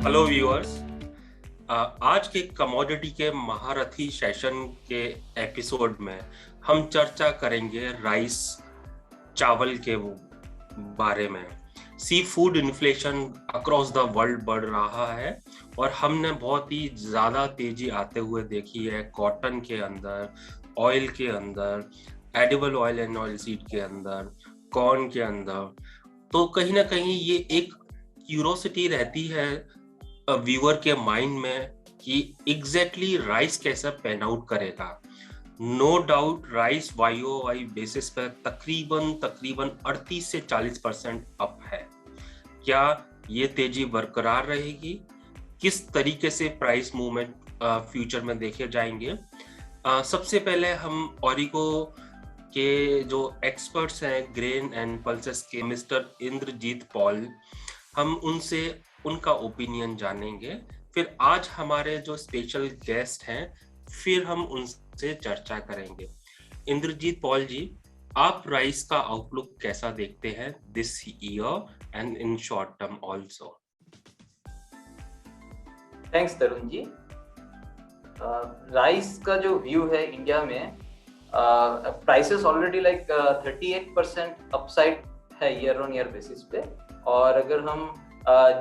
Hello viewers, आज के commodity के महारथी सेशन के एपिसोड में हम चर्चा करेंगे राइस चावल के बारे में। See food inflation across the world बढ़ रहा है और हमने बहुत ही ज़्यादा तेजी आते हुए देखी है कॉटन के अंदर, ऑयल के अंदर, edible oil and oil seed के अंदर, कॉर्न के अंदर। तो कहीं ना कहीं ये एक क्यूरोसिटी रहती है व्यूअर के माइंड में कि एग्जैक्टली राइस कैसा पैन आउट करेगा। No doubt rice Y basis पर तकरीबन 38 से 40% अप है। क्या ये तेजी बरकरार रहेगी? किस तरीके से प्राइस मूवमेंट फ्यूचर में देखे जाएंगे? सबसे पहले हम ओरिगो के जो एक्सपर्ट्स हैं ग्रेन एंड पल्सेस के मिस्टर इंद्रजीत पॉल, हम उनसे उनका ओपिनियन जानेंगे। फिर आज हमारे जो स्पेशल गेस्ट हैं फिर हम उनसे चर्चा करेंगे। इंद्रजीत पॉल जी, आप राइस का आउटलुक कैसा देखते हैं this year and in short term also? Thanks Tarun ji. Rice का जो व्यू है इंडिया में, प्राइसेस ऑलरेडी 38% अपसाइड है ईयर ऑन ईयर बेसिस पे। और अगर हम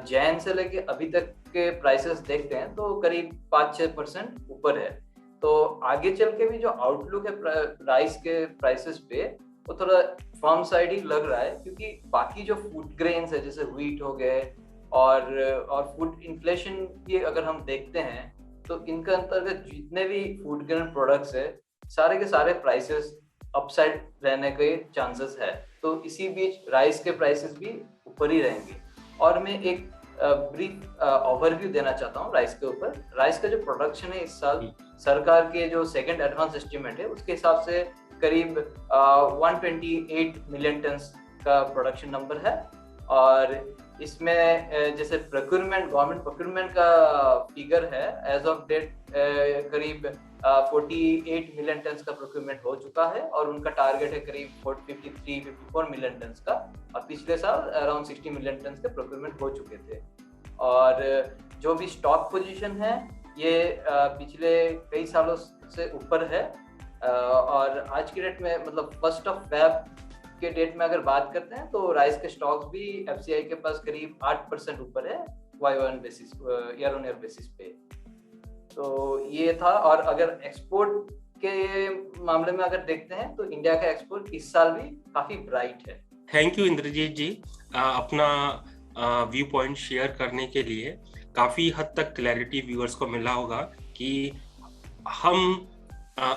जैन से लेके अभी तक के प्राइसेस देखते हैं तो करीब 5-6% ऊपर है। तो आगे चल के भी जो आउटलुक है राइस के प्राइसेस पे वो थोड़ा फर्म साइड ही लग रहा है, क्योंकि बाकी जो फूड ग्रेन्स है जैसे व्हीट हो गए और फूड इन्फ्लेशन भी अगर हम देखते हैं तो इनके अंतर्गत जितने भी फूड ग्रेन प्रोडक्ट्स है सारे के सारे प्राइसेस अपसाइड रहने के चांसेस है। तो इसी बीच राइस के प्राइसेस भी ऊपर ही रहेंगे। और मैं एक ब्रीफ ओवरव्यू देना चाहता हूँ राइस के ऊपर। राइस का जो प्रोडक्शन है इस साल सरकार के जो सेकंड एडवांस एस्टिमेट है उसके हिसाब से करीब 128 मिलियन टन का प्रोडक्शन नंबर है। और इसमें जैसे गवर्नमेंट प्रोक्योरमेंट का फिगर है एज ऑफ डेट करीब 48 मिलियन टन का प्रोक्योरमेंट हो चुका है और उनका टारगेट है करीब 53-54 मिलियन टन का। और पिछले साल अराउंड 60 मिलियन टन के प्रोक्योरमेंट हो चुके थे। और जो भी स्टॉक पोजीशन है ये पिछले कई सालों से ऊपर है। और आज की डेट में मतलब 1 फेब के डेट में अगर बात करते हैं तो राइस के स्टॉक्स भी एफसीआई के पास करीब 8% ऊपर है ईयर ऑन ईयर बेसिस पे। तो ये था। और अगर एक्सपोर्ट के मामले में अगर देखते हैं तो इंडिया का एक्सपोर्ट इस साल भी काफी ब्राइट है। थैंक यू इंद्रजीत जी, अपना व्यू पॉइंट शेयर करने के लिए। काफी हद तक क्लैरिटी व्यूअर्स को मिला होगा कि हम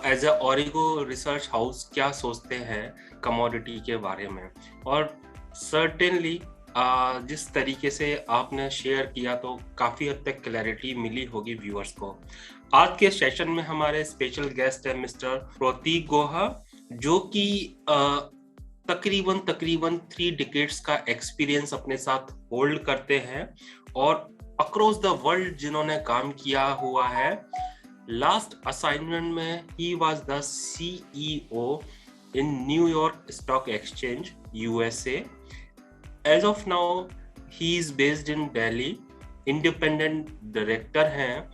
एज ए ओरिगो रिसर्च हाउस क्या सोचते हैं कमोडिटी के बारे में। और सर्टेनली जिस तरीके से आपने शेयर किया तो काफी हद तक क्लैरिटी मिली होगी व्यूअर्स को। आज के सेशन में हमारे स्पेशल गेस्ट है मिस्टर प्रोतिक गुहा, जो कि तकरीबन 3 डिकेड्स का एक्सपीरियंस अपने साथ होल्ड करते हैं और अक्रॉस द वर्ल्ड जिन्होंने काम किया हुआ है। लास्ट असाइनमेंट में he was the CEO in New York stock exchange USA। As of now he is based in Delhi. Independent director हैं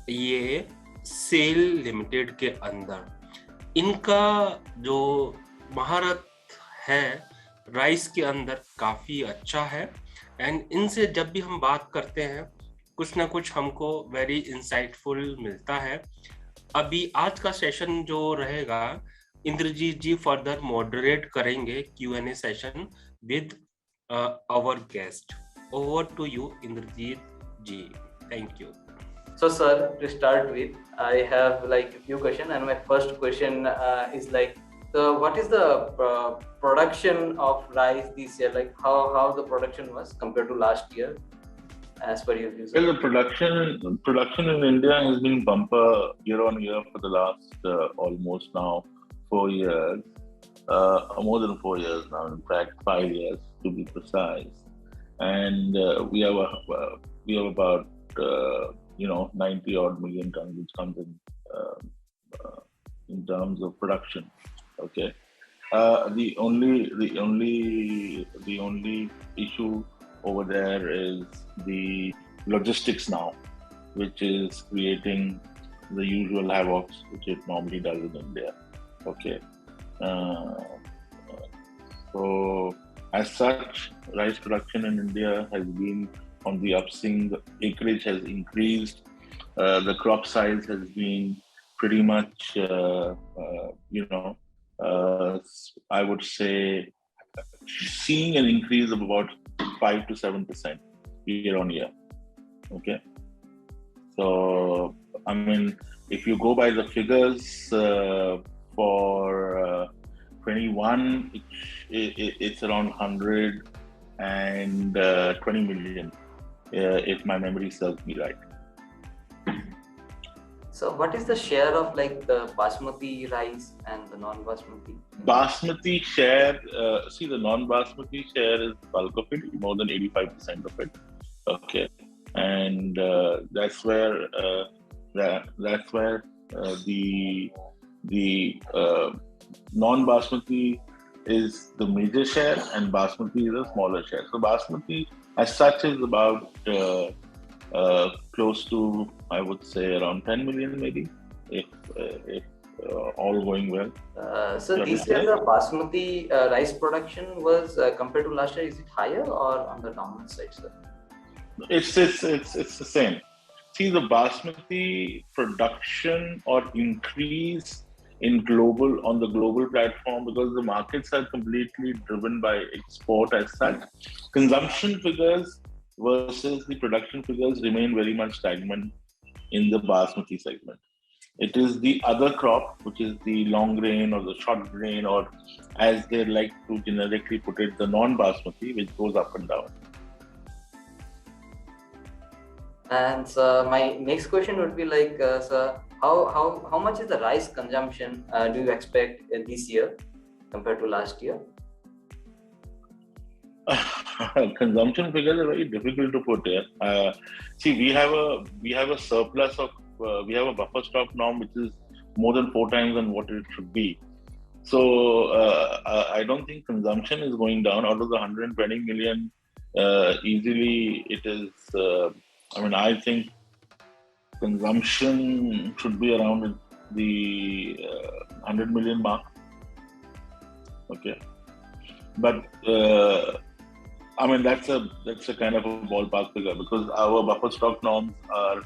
ये सेल लिमिटेड के अंदर। इनका जो महारत है राइस के अंदर काफी अच्छा है एंड इनसे जब भी हम बात करते हैं कुछ ना कुछ हमको वेरी इंसाइटफुल मिलता है। अभी आज का सेशन जो रहेगा इंद्रजीत जी फर्दर मॉडरेट करेंगे Q&A session with our guest. Over to you Indrajit ji, thank you. So sir, to start with, I have a few questions, and my first question is what is the production of rice this year? How the production was compared to last year, as per your views? Well, the production in India has been bumper year on year for the last almost now 4 years, more than 4 years now. In fact, 5 years to be precise. And we have about 90 odd million tons, which comes in terms of production. Okay. The only issue over there is the logistics now, which is creating the usual havocs which it normally does in India. Okay. So as such, rice production in India has been on the upswing. The acreage has increased. The crop size has been pretty much, I would say, seeing an increase of about 5 to 7% year on year. Okay. So, I mean, if you go by the figures for 21, it's around 120 million, if my memory serves me right. So what is the share of like the basmati rice and the non-basmati? Basmati share, the non-basmati share is bulk of it, more than 85% of it. Okay. And that's where the non-basmati is the major share and basmati is a smaller share. So basmati as such is about close to, I would say, around 10 million maybe, if all going well. So this year the basmati rice production was compared to last year, is it higher or on the downward side, sir? It's the same. See, the basmati production or increase on the global platform, because the markets are completely driven by export as such. Consumption figures versus the production figures remain very much stagnant in the basmati segment. It is the other crop, which is the long grain or the short grain, or as they like to generically put it, the non-basmati, which goes up and down. And my next question would be like, sir, how much is the rice consumption do you expect this year compared to last year? Consumption figures are very difficult to put here. See, we have a surplus of we have a buffer stock norm which is more than 4 times than what it should be. So I don't think consumption is going down. Out of the 120 million, easily it is. I think consumption should be around the 100 million mark. Okay, but that's a kind of a ballpark figure, because our buffer stock norms are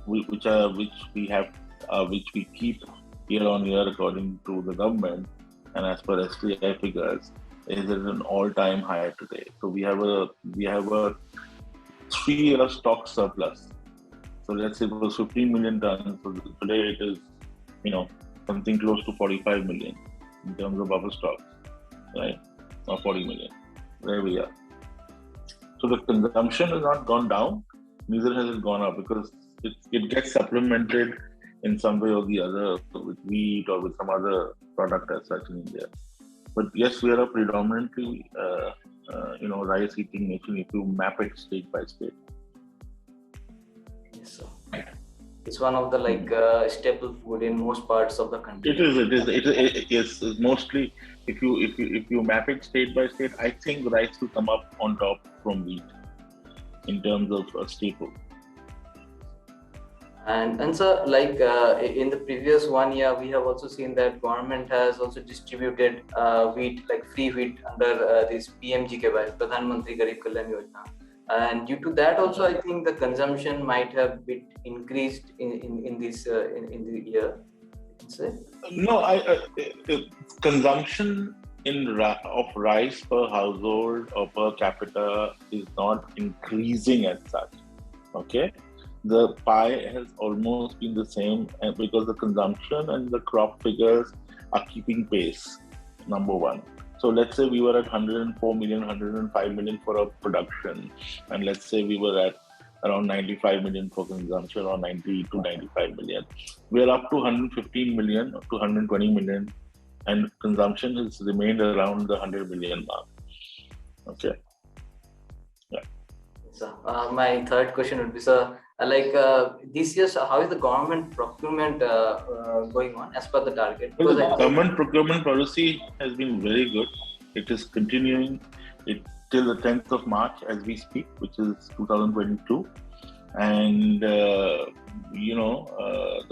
which we keep year on year according to the government, and as per STI figures, is at an all-time high today. So we have a 3-year stock surplus. So let's say it was 15 million tons. So today it is, something close to 45 million in terms of buffer stocks, right? Or 40 million. There we are. So the consumption has not gone down, neither has it gone up, because it gets supplemented in some way or the other with wheat or with some other product as such in India. But yes, we are a predominantly rice eating nation if you map it state by state. Yes, sir. It's one of the staple food in most parts of the country. It is mostly if you map it state by state, I think rice will come up on top from wheat in terms of a staple. And so in the previous 1 year, we have also seen that government has also distributed wheat, like free wheat under this PMGKY, Pradhan Mantri Garib Kalyan Yojana. And due to that also, I think the consumption might have bit increased in this in the year. No, consumption of rice per household or per capita is not increasing as such. Okay. The pie has almost been the same, because the consumption and the crop figures are keeping pace, number one. So let's say we were at 104 million, 105 million for a production, and let's say we were at around 95 million for consumption, or 90 to 95 million. We're up to 115 million to 120 million, and consumption has remained around the 100 million mark. Okay. Yeah. So my third question would be, sir, this year, how is the government procurement going on as per the target? Well, the government procurement policy has been very good. It is continuing till the 10th of March as we speak, which is 2022. and the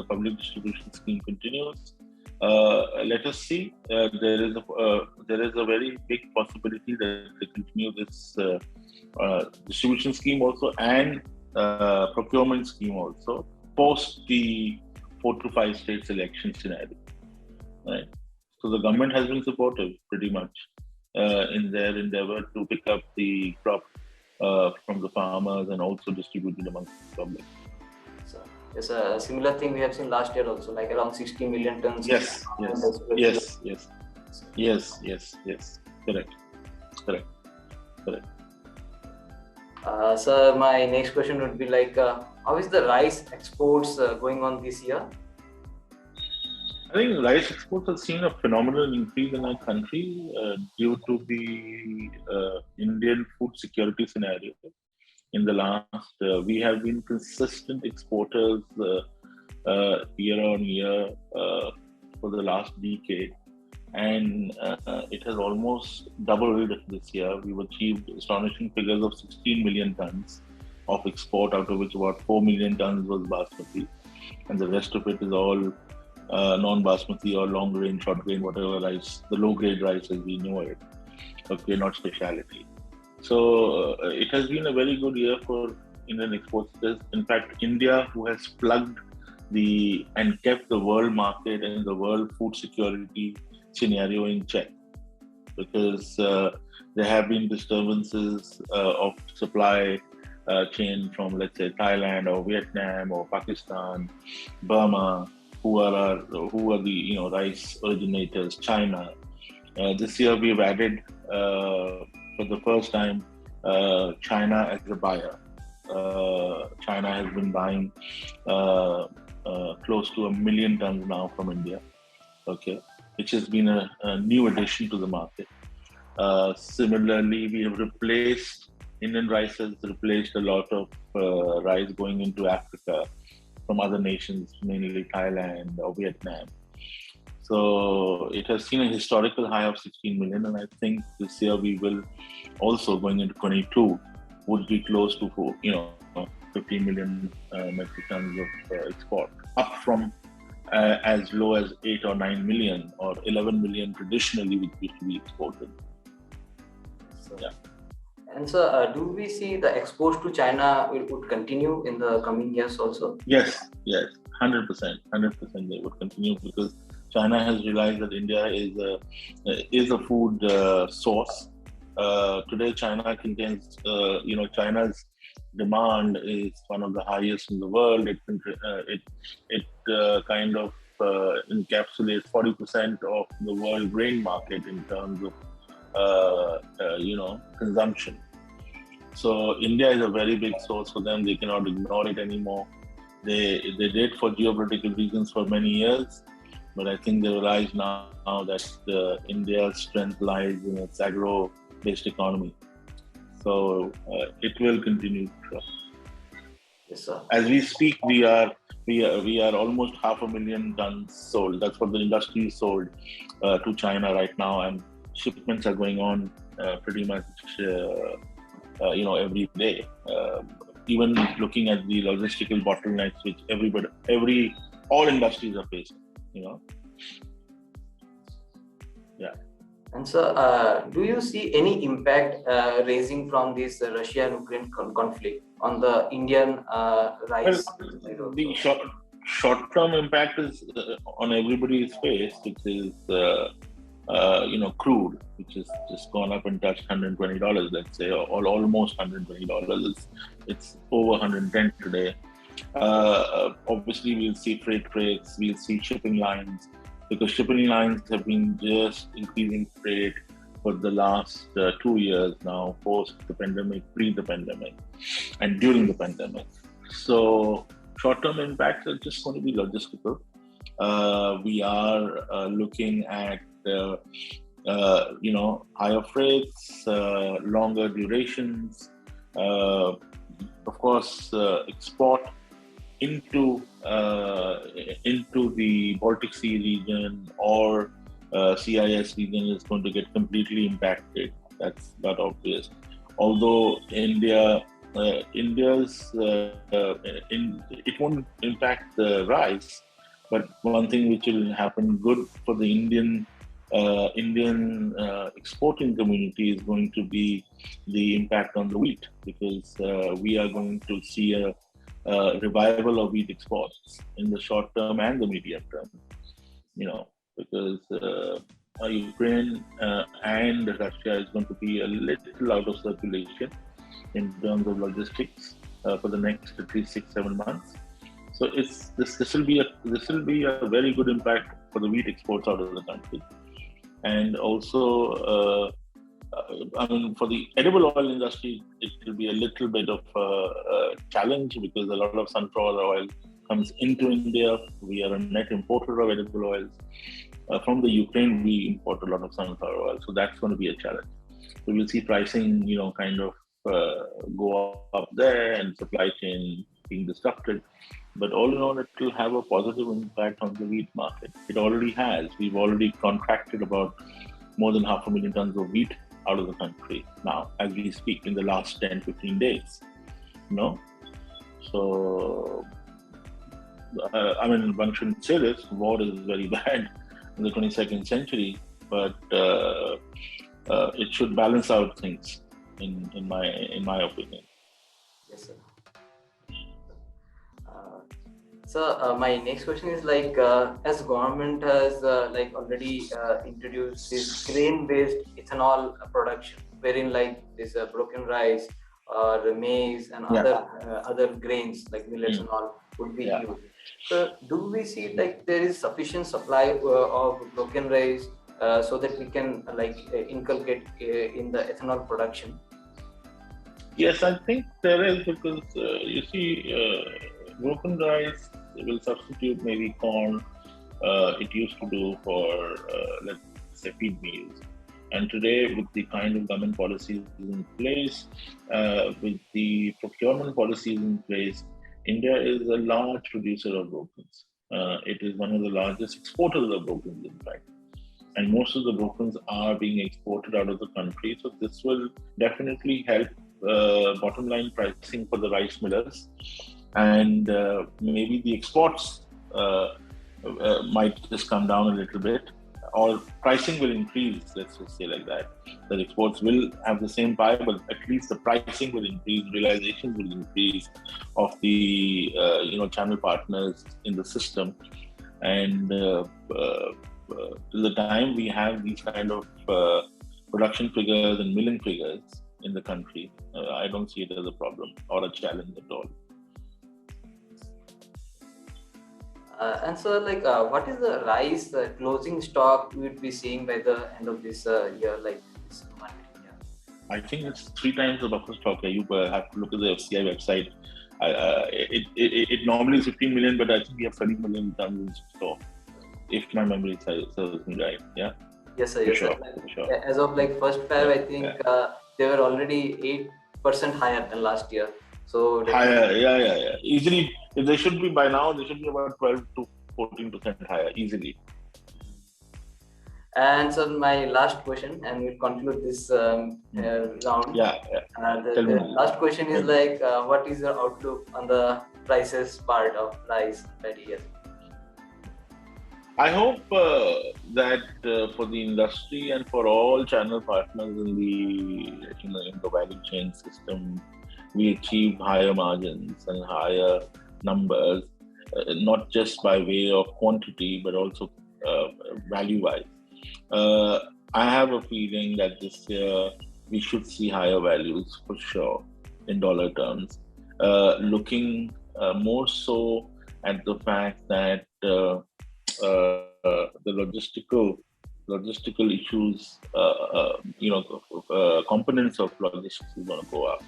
public distribution scheme continues. Let us see. There is a very big possibility that they continue this distribution scheme also, and procurement scheme also post the 4 to 5 states election scenario. Right. So the government has been supportive pretty much in their endeavor to pick up the crop from the farmers and also distribute it amongst the public. So it's a similar thing we have seen last year also, like around 60 million tons. Yes. Correct. Sir, my next question would be like, how is the rice exports going on this year? I think rice exports have seen a phenomenal increase in our country due to the Indian food security scenario. In the last, we have been consistent exporters year on year for the last decade, and it has almost doubled this year. We've achieved astonishing figures of 16 million tons of export, out of which about 4 million tons was basmati, and the rest of it is all non-basmati or long grain, short grain, whatever rice, the low grade rice as we know it. Okay, not speciality. So it has been a very good year for Indian exports. In fact, India, who has plugged and kept the world market and the world food security scenario in check, because there have been disturbances of supply chain from, let's say, Thailand or Vietnam or Pakistan, Burma, who are the rice originators, China. This year we've added for the first time China as a buyer. China has been buying close to 1 million tons now from India, okay, which has been a new addition to the market. Similarly, we have replaced Indian rice has replaced a lot of rice going into Africa from other nations, mainly Thailand or Vietnam. So it has seen a historical high of 16 million, and I think this year we will also, going into 22, would be close to 15 million metric tons of export, up from as low as 8 or 9 million or 11 million traditionally, which used to be exported. So, yeah. And so, do we see the exports to China would continue in the coming years also? Yes, 100%. 100% they would continue, because China has realized that India is a food source. Today, China contains, China's demand is one of the highest in the world. It kind of encapsulates 40% of the world grain market in terms of consumption. So India is a very big source for them. They cannot ignore it anymore. They did for geopolitical reasons for many years, but I think they realize now that India's strength lies in its agro-based economy. So it will continue. Yes, sir. As we speak, we are almost 500,000 tons sold. That's what the industry is sold to China right now, and shipments are going on pretty much every day. Even looking at the logistical bottlenecks which all industries are facing, Yeah. And so, do you see any impact raising from this Russia and Ukraine conflict on the Indian rice? Well, the short-term impact is on everybody's face, which is crude, which has just gone up and touched $120, let's say, or almost $120. It's over 110 today. Obviously, we'll see freight rates, we'll see shipping lines, because shipping lines have been just increasing freight for the last 2 years now, post the pandemic, pre the pandemic, and during the pandemic. So short-term impacts are just going to be logistical. We are looking at higher freights, longer durations, of course, export into the Baltic Sea region or CIS region is going to get completely impacted. That's not obvious. Although India India's it won't impact the rice, but one thing which will happen good for the Indian exporting community is going to be the impact on the wheat, because we are going to see a revival of wheat exports in the short term and the medium term. Because Ukraine and Russia is going to be a little out of circulation in terms of logistics for the next at least 6-7 months. So this will be a very good impact for the wheat exports out of the country, and also for the edible oil industry, it will be a little bit of a challenge, because a lot of sunflower oil comes into India. We are a net importer of edible oils. From the Ukraine, we import a lot of sunflower oil, so that's going to be a challenge. So we'll see pricing, kind of go up there, and supply chain being disrupted. But all in all, it will have a positive impact on the wheat market. It already has. We've already contracted about more than 500,000 tons of wheat out of the country now, as we speak, in the last 10-15 days. So one shouldn't say this. War is very bad in the 22nd century, but it should balance out things, in my opinion. Yes, sir. So my next question is as government has already introduced this grain-based ethanol production, wherein this broken rice or maize and other grains like millets and all would be used. So do we see there is sufficient supply of broken rice so that we can inculcate in the ethanol production? Yes, I think there is, because you see, broken rice will substitute maybe corn. It used to do for let's say feed meals. And today, with the kind of government policies in place, with the procurement policies in place, India is a large producer of brokens. It is one of the largest exporters of brokens, in fact. And most of the brokens are being exported out of the country. So this will definitely help bottom line pricing for the rice millers. And maybe the exports might just come down a little bit, or pricing will increase, let's just say like that. The exports will have the same pie, but at least the pricing will increase, realizations will increase of the channel partners in the system. And till the time we have these kind of production figures and milling figures in the country, I don't see it as a problem or a challenge at all. And so, what is the rice closing stock we would be seeing by the end of this year, this market? I think it's 3 times the buffer stock. You have to look at the FCI website. It normally is 15 million, but I think we have 30 million tons in stock, if my memory serves me right. Yeah. Yes, sir. Yes, sure. Sure. As of first Feb, I think they were already 8% higher than last year. So higher, yeah. Easily, they should be by now. They should be about 12 to 14% higher, easily. And so my last question, and we'll conclude this round. The last question is what is your outlook on the prices part of rice that year? I hope that for the industry and for all channel partners in the value chain system, we achieve higher margins and higher numbers, not just by way of quantity, but also value-wise. I have a feeling that this year we should see higher values for sure in dollar terms, looking more so at the fact that the logistical issues, components of logistics is going to go up.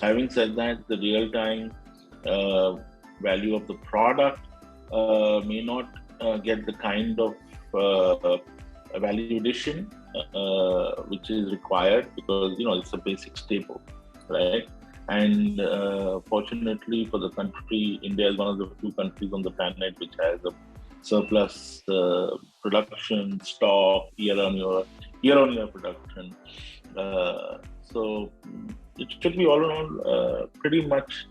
Having said that, the real-time value of the product may not get the kind of value addition which is required, because it's a basic staple, right? And fortunately for the country, India is one of the few countries on the planet which has a surplus production stock, year-on-year production. So it should be all around pretty much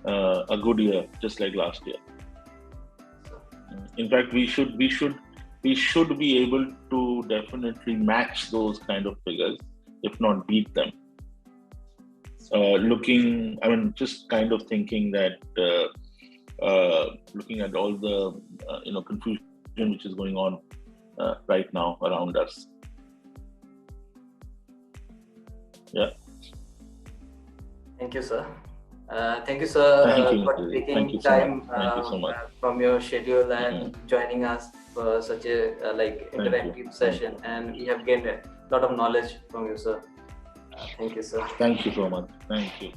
a good year, just like last year. In fact, we should be able to definitely match those kind of figures, if not beat them. Just kind of thinking that looking at all the confusion which is going on right now around us. Yeah. Thank you, sir. Thank you, sir, for taking time from your schedule and joining us for such a interactive session. And we have gained a lot of knowledge from you, sir. Thank you, sir. Thank you so much. Thank you.